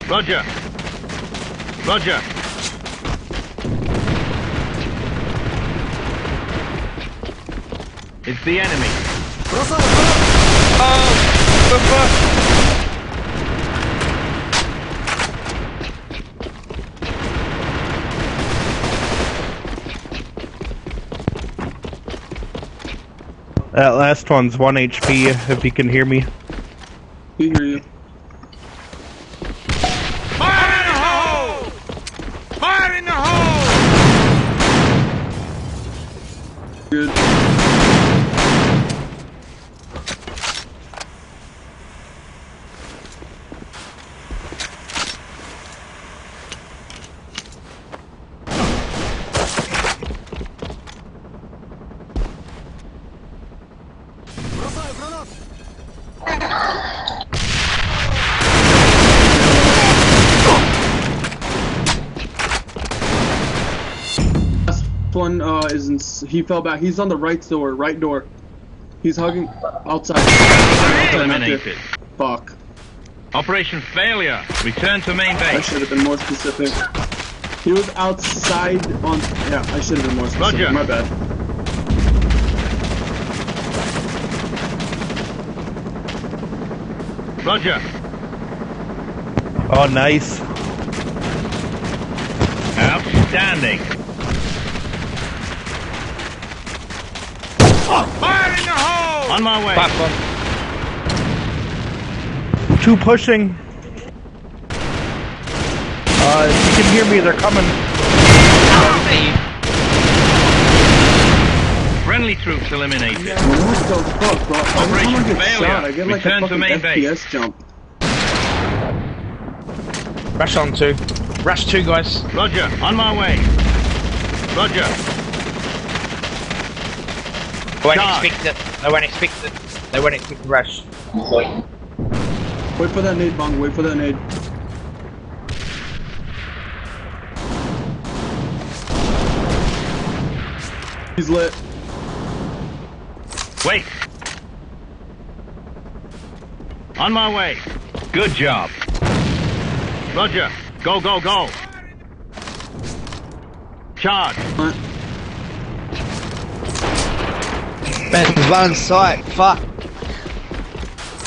Roger. Roger. It's the enemy. Oh, the fuck? That last one's 1 HP, if you can hear me. We hear you. Fire in the hole! Fire in the hole! Good. One he fell back. He's on the right door. He's hugging outside. Eliminated. Fuck. Operation failure. Return to main I base. should have been more specific. He was outside on. Yeah, I should have been more specific. Roger. My bad. Roger. Oh, nice. Outstanding. Fire in the hole! On my way. Platform. 2 pushing. If you can hear me, they're coming. Friendly troops eliminated. What the fuck, bro? Every time I get failure. shot, I get like Return a to fucking main base. FPS jump. Rush on 2. Rush 2, guys. Roger. On my way. Roger. They won't Charge. expect it. They won't expect it. They won't expect the rush. Wait for that nade, Bong. Wait for that nade. He's lit. Wait. On my way. Good job. Roger. Go, go, go. Charge. Man, one sight, fuck.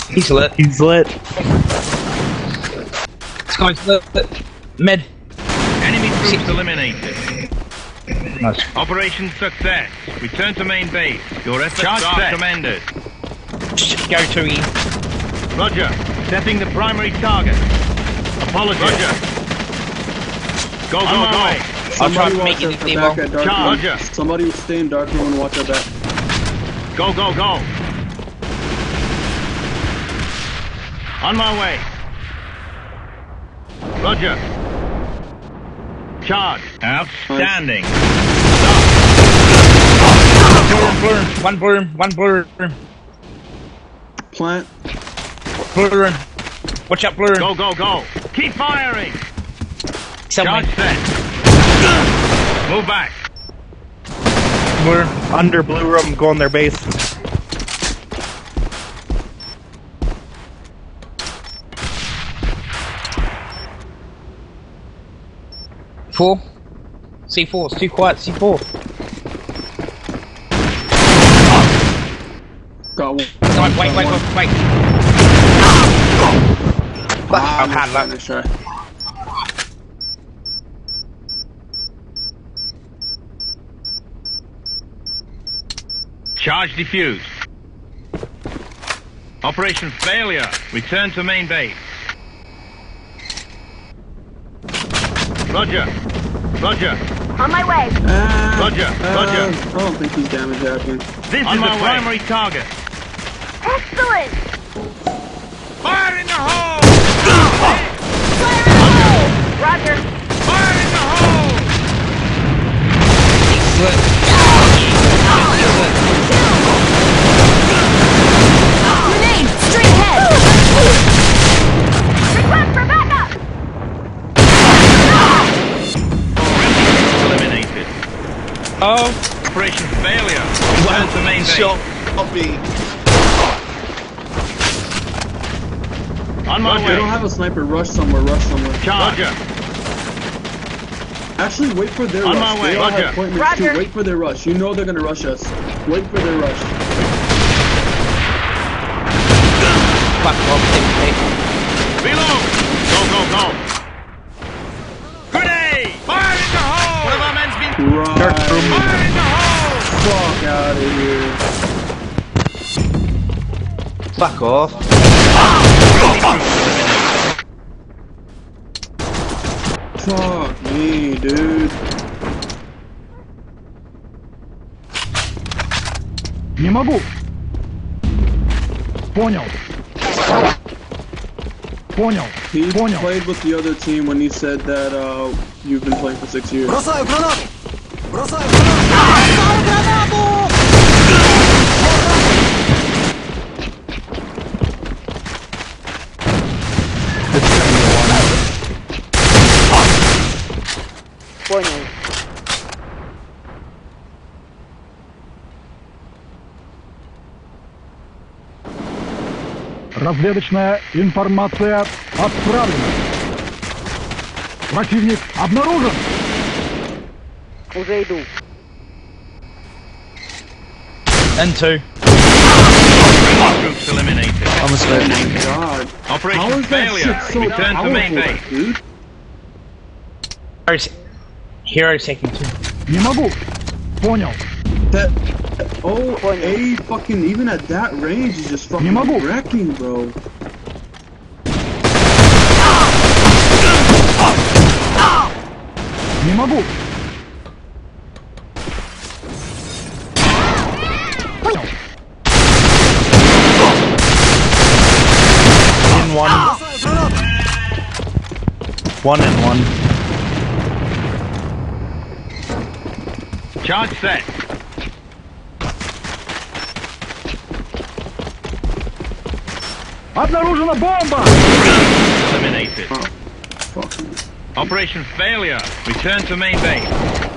He's lit. He's lit. This guy's lit. Mid. Enemy troops eliminated. Nice. Operation success. Return to main base. Your efforts are commended. Go to E. Roger. Setting the primary target. Apologies. Roger. Go, go, go. I'll try Somebody to make watch it our in back the at dark Charge. room. Roger. Somebody stay in dark room and watch our back. Go, go, go. On my way. Roger. Charge. Outstanding. blur. One blur. One blur. Plant. Blur. Watch out, blur. Go, go, go. Keep firing. Somewhere. Charge set. Move back. We're under blue room, going their base. Four. C4. It's too quiet. C4. Got one. Wait. I'm hard luck. nice try. Charge defused. Operation failure. Return to main base. Roger. Roger. On my way. Roger. Roger. I don't think he's damage happening. This is the primary target. Excellent. Fire in the hole! Fire in the hole. Roger. Fire in the hole! Grenade straight ahead. Request for backup. Eliminated. Oh. Operation failure. Return to main base. Copy. On my They way. don't have a sniper. Rush somewhere. Charge. Roger. Actually, wait for their On rush. my way, They all Roger. have appointments Roger. too. Wait for their rush. You know they're gonna rush us. Wait for their rush. Fuck off, take. Reload. Go. Grenade. Fire in the hole. One of our men's been. Right. Fire in the hole. Fuck out of here. Fuck off. Fuck me, dude. Не могу. Понял. He played with the other team when he said that you've been playing for 6 years. Бросаю гранату! Бросаю гранату! Понял. Разведочная информация отправлена. Противник обнаружен. Уже иду. N2. Troops eliminated. Almost Oh there. my god. How Operation is that failure. shit so Return to main powerful, base. dude? Hero taking 2. Не могу. Понял. That A fucking even at that range is just fucking могу. wrecking, bro. Не могу. Понял. In one. Бросаю гранату! 1 in 1. Charge set. Обнаружена бомба. Eliminated. Fucking. Operation failure. Return to main base.